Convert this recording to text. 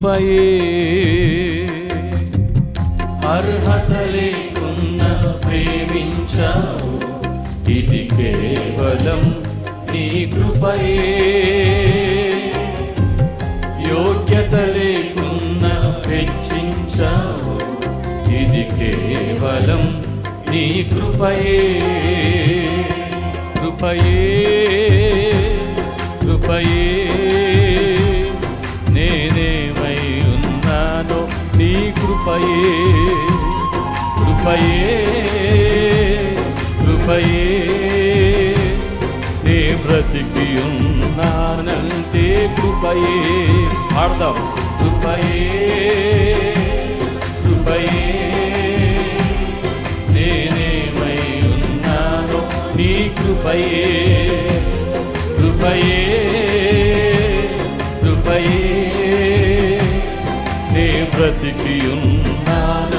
కృపయే అర్హత లేకున్న ప్రేమించావు, ఇది కేవలం నీ కృపయే. యోగ్యత లేకున్న హెచ్చించావు, ఇది కేవలం నీ కృపయే. కృపయే కృపయే నేనేమై ఉన్నానో నీ కృపయే. కృపయే కృపయే నే బ్రతికి ఉన్నానంటే కృపయే. ఆడదాం. కృపయే కృపయే నేనేమై ఉన్నానో నీ కృపయే. కృపయే కృపయే నే బ్రతికి ఉన్నాను